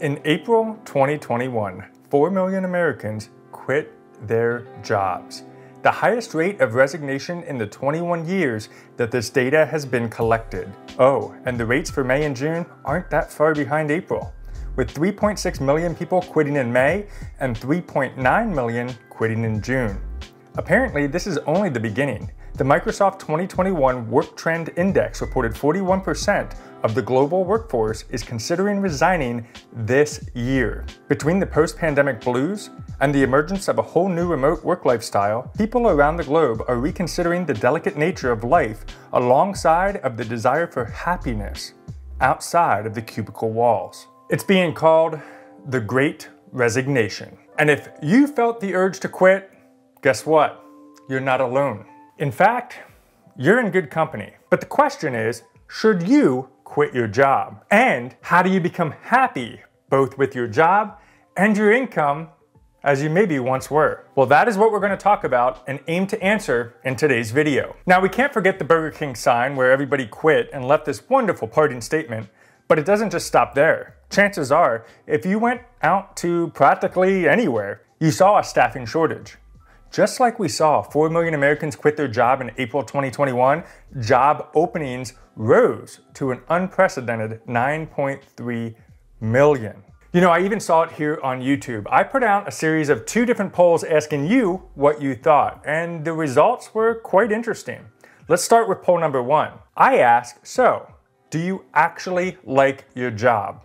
In April 2021, 4 million Americans quit their jobs, the highest rate of resignation in the 21 years that this data has been collected. Oh, and the rates for May and June aren't that far behind April, with 3.6 million people quitting in May and 3.9 million quitting in June. Apparently, this is only the beginning. The Microsoft 2021 Work Trend Index reported 41% of the global workforce is considering resigning this year. Between the post-pandemic blues and the emergence of a whole new remote work lifestyle, people around the globe are reconsidering the delicate nature of life alongside of the desire for happiness outside of the cubicle walls. It's being called the Great Resignation. And if you felt the urge to quit, guess what? You're not alone. In fact, you're in good company. But the question is, should you quit your job? And how do you become happy, both with your job and your income, as you maybe once were? Well, that is what we're going to talk about and aim to answer in today's video. Now, we can't forget the Burger King sign where everybody quit and left this wonderful parting statement, but it doesn't just stop there. Chances are, if you went out to practically anywhere, you saw a staffing shortage. Just like we saw 4 million Americans quit their job in April 2021, job openings rose to an unprecedented 9.3 million. You know, I even saw it here on YouTube. I put out a series of 2 different polls asking you what you thought, and the results were quite interesting. Let's start with poll number 1. I asked, so, do you actually like your job?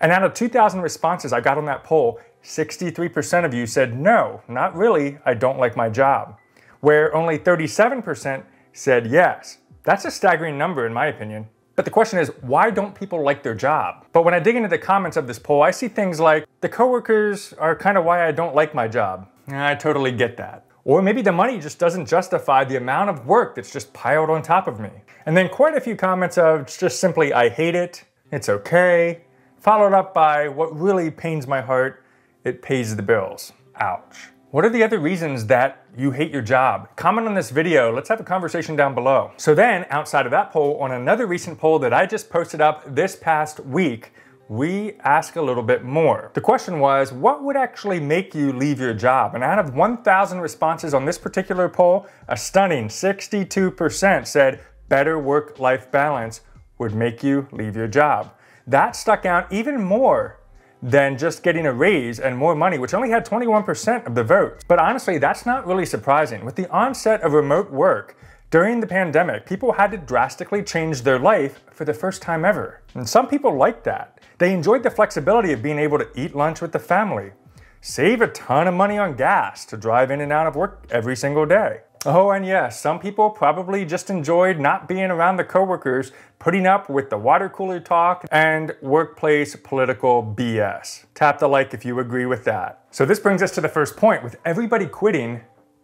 And out of 2,000 responses I got on that poll, 63% of you said, no, not really, I don't like my job, where only 37% said yes. That's a staggering number in my opinion. But the question is, why don't people like their job? But when I dig into the comments of this poll, I see things like, the coworkers are kind of why I don't like my job. I totally get that. Or maybe the money just doesn't justify the amount of work that's just piled on top of me. And then quite a few comments of just simply, I hate it, it's okay, followed up by what really pains my heart, it pays the bills. Ouch. What are the other reasons that you hate your job? Comment on this video. Let's have a conversation down below. So then, outside of that poll, on another recent poll that I just posted up this past week, we ask a little bit more. The question was, what would actually make you leave your job? And out of 1,000 responses on this particular poll, a stunning 62% said better work-life balance would make you leave your job. That stuck out even more than just getting a raise and more money, which only had 21% of the vote. But honestly, that's not really surprising. With the onset of remote work during the pandemic, people had to drastically change their life for the first time ever. And some people liked that. They enjoyed the flexibility of being able to eat lunch with the family, save a ton of money on gas to drive in and out of work every single day. Oh, and yes, some people probably just enjoyed not being around the coworkers, putting up with the water cooler talk and workplace political BS. Tap the like if you agree with that. So this brings us to the first point. With everybody quitting,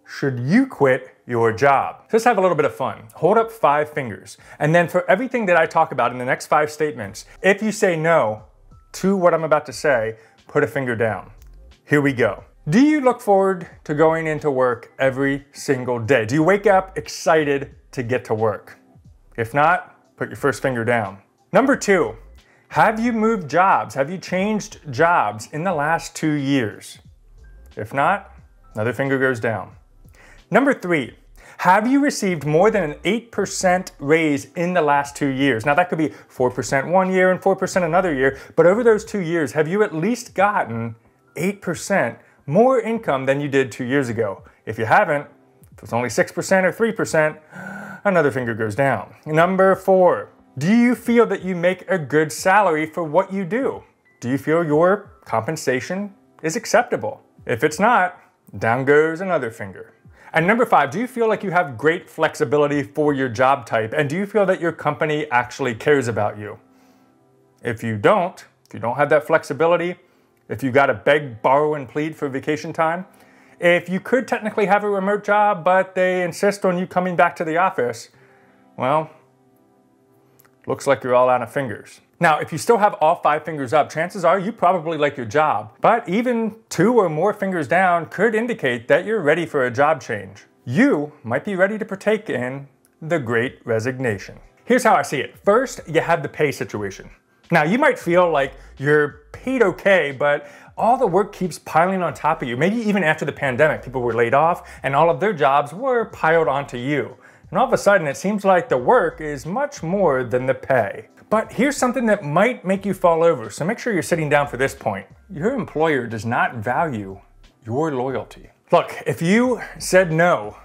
should you quit your job? Let's have a little bit of fun. Hold up 5 fingers. And then for everything that I talk about in the next 5 statements, if you say no to what I'm about to say, put a finger down. Here we go. Do you look forward to going into work every single day? Do you wake up excited to get to work? If not, put your first finger down. Number 2, have you moved jobs? Have you changed jobs in the last 2 years? If not, another finger goes down. Number 3, have you received more than an 8% raise in the last 2 years? Now that could be 4% one year and 4% another year, but over those 2 years, have you at least gotten 8% more income than you did 2 years ago? If you haven't, if it's only 6% or 3%, another finger goes down. Number 4, do you feel that you make a good salary for what you do? Do you feel your compensation is acceptable? If it's not, down goes another finger. And number 5, do you feel like you have great flexibility for your job type? And do you feel that your company actually cares about you? If you don't have that flexibility, if you gotta beg, borrow, and plead for vacation time, if you could technically have a remote job, but they insist on you coming back to the office, well, looks like you're all out of fingers. Now, if you still have all 5 fingers up, chances are you probably like your job, but even 2 or more fingers down could indicate that you're ready for a job change. You might be ready to partake in the Great Resignation. Here's how I see it. First, you have the pay situation. Now, you might feel like you're paid okay, but all the work keeps piling on top of you. Maybe even after the pandemic, people were laid off and all of their jobs were piled onto you. And all of a sudden, it seems like the work is much more than the pay. But here's something that might make you fall over, so make sure you're sitting down for this point. Your employer does not value your loyalty. Look, if you said no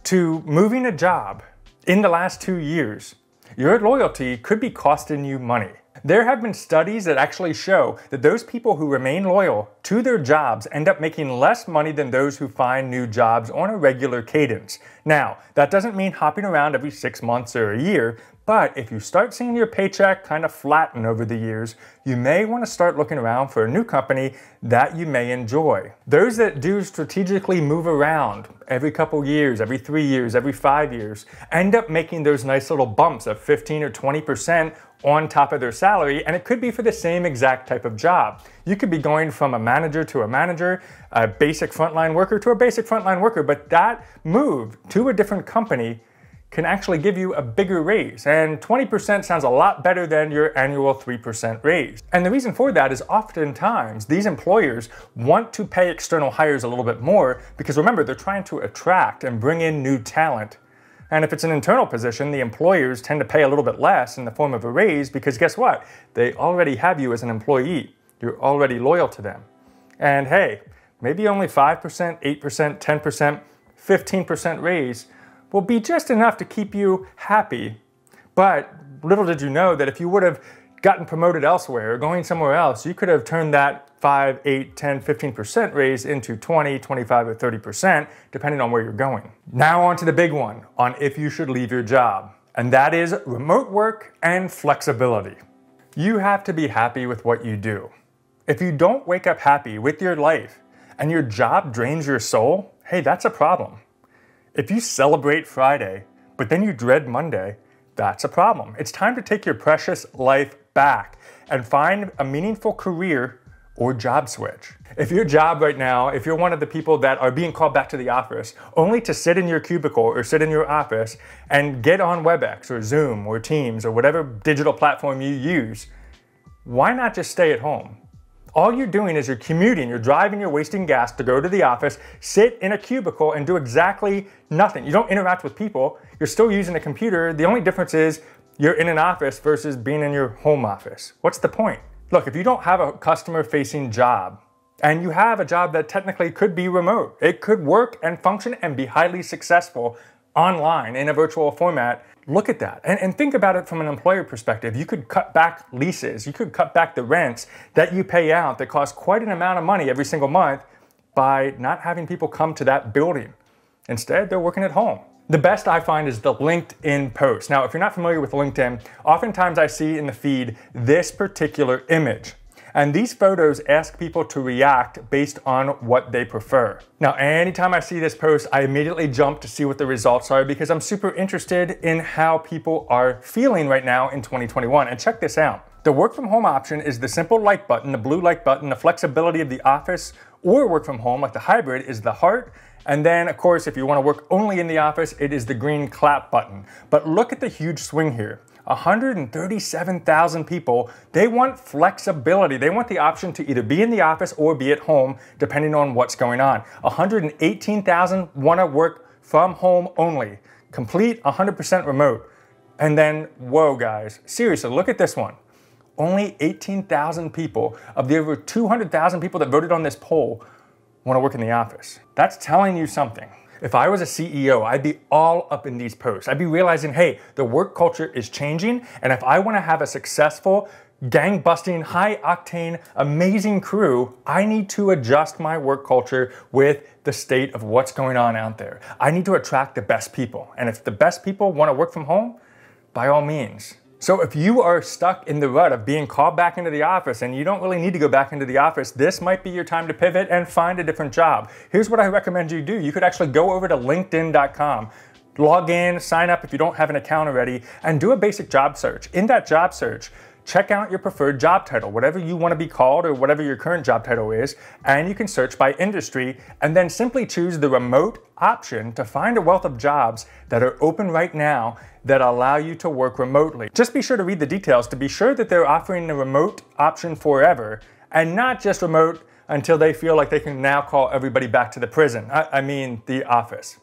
to moving a job in the last 2 years, your loyalty could be costing you money. There have been studies that actually show that those people who remain loyal to their jobs end up making less money than those who find new jobs on a regular cadence. Now, that doesn't mean hopping around every 6 months or a year, but if you start seeing your paycheck kind of flatten over the years, you may want to start looking around for a new company that you may enjoy. Those that do strategically move around every couple years, every 3 years, every 5 years, end up making those nice little bumps of 15 or 20% on top of their salary, and it could be for the same exact type of job. You could be going from a manager to a manager, a basic frontline worker to a basic frontline worker, but that move to a different company can actually give you a bigger raise. And 20% sounds a lot better than your annual 3% raise. And the reason for that is oftentimes these employers want to pay external hires a little bit more because remember, they're trying to attract and bring in new talent. And if it's an internal position, the employers tend to pay a little bit less in the form of a raise because guess what? They already have you as an employee. You're already loyal to them. And hey, maybe only 5%, 8%, 10%, 15% raise will be just enough to keep you happy. But little did you know that if you would have gotten promoted elsewhere or going somewhere else, you could have turned that 5, 8, 10, 15% raise into 20, 25, or 30%, depending on where you're going. Now on to the big one on if you should leave your job, and that is remote work and flexibility. You have to be happy with what you do. If you don't wake up happy with your life and your job drains your soul, hey, that's a problem. If you celebrate Friday, but then you dread Monday, that's a problem. It's time to take your precious life back and find a meaningful career or job switch. If your job right now, if you're one of the people that are being called back to the office only to sit in your cubicle or sit in your office and get on WebEx or Zoom or Teams or whatever digital platform you use, why not just stay at home? All you're doing is you're commuting, you're driving, you're wasting gas to go to the office, sit in a cubicle and do exactly nothing. You don't interact with people, you're still using a computer. The only difference is you're in an office versus being in your home office. What's the point? Look, if you don't have a customer-facing job, and you have a job that technically could be remote, it could work and function and be highly successful online in a virtual format, look at that and think about it from an employer perspective. You could cut back leases, you could cut back the rents that you pay out that cost quite an amount of money every single month by not having people come to that building. Instead, they're working at home. The best I find is the LinkedIn post. Now, if you're not familiar with LinkedIn, oftentimes I see in the feed this particular image. And these photos ask people to react based on what they prefer. Now, anytime I see this post, I immediately jump to see what the results are because I'm super interested in how people are feeling right now in 2021. And check this out. The work from home option is the simple like button, the blue like button, the flexibility of the office or work from home, like the hybrid, is the heart. And then, of course, if you want to work only in the office, it is the green clap button. But look at the huge swing here. 137,000 people, they want flexibility. They want the option to either be in the office or be at home, depending on what's going on. 118,000 want to work from home only, complete 100% remote. And then, whoa guys, seriously, look at this one. Only 18,000 people of the over 200,000 people that voted on this poll want to work in the office. That's telling you something. If I was a CEO, I'd be all up in these posts. I'd be realizing, hey, the work culture is changing, and if I want to have a successful, gang-busting, high-octane, amazing crew, I need to adjust my work culture with the state of what's going on out there. I need to attract the best people, and if the best people want to work from home, by all means. So if you are stuck in the rut of being called back into the office and you don't really need to go back into the office, this might be your time to pivot and find a different job. Here's what I recommend you do. You could actually go over to linkedin.com, log in, sign up if you don't have an account already, and do a basic job search. In that job search, check out your preferred job title, whatever you want to be called or whatever your current job title is, and you can search by industry and then simply choose the remote option to find a wealth of jobs that are open right now that allow you to work remotely. Just be sure to read the details to be sure that they're offering the remote option forever and not just remote until they feel like they can now call everybody back to the prison. I mean, the office.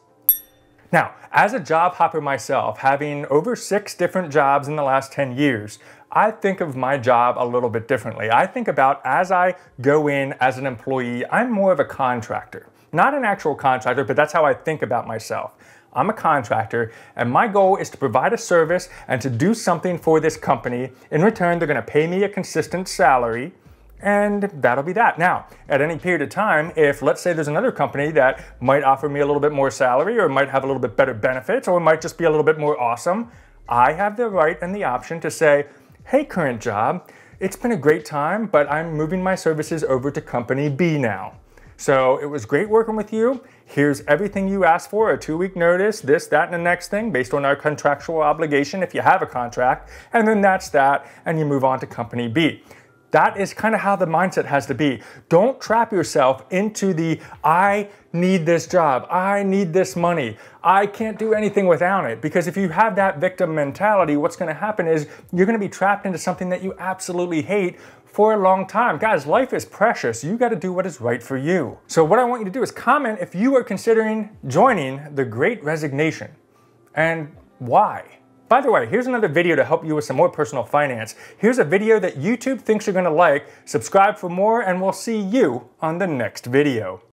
Now, as a job hopper myself, having over 6 different jobs in the last 10 years, I think of my job a little bit differently. I think about as I go in as an employee, I'm more of a contractor. Not an actual contractor, but that's how I think about myself. I'm a contractor, and my goal is to provide a service and to do something for this company. In return, they're going to pay me a consistent salary, and that'll be that. Now, at any period of time, if let's say there's another company that might offer me a little bit more salary or might have a little bit better benefits or might just be a little bit more awesome, I have the right and the option to say, hey, current job, it's been a great time, but I'm moving my services over to company B now. So it was great working with you. Here's everything you asked for, a 2-week notice, this, that, and the next thing based on our contractual obligation if you have a contract, and then that's that, and you move on to company B. That is kind of how the mindset has to be. Don't trap yourself into the, I need this job, I need this money, I can't do anything without it. Because if you have that victim mentality, what's going to happen is you're going to be trapped into something that you absolutely hate for a long time. Guys, life is precious. You got to do what is right for you. So what I want you to do is comment if you are considering joining the Great Resignation and why. By the way, here's another video to help you with some more personal finance. Here's a video that YouTube thinks you're going to like. Subscribe for more, and we'll see you on the next video.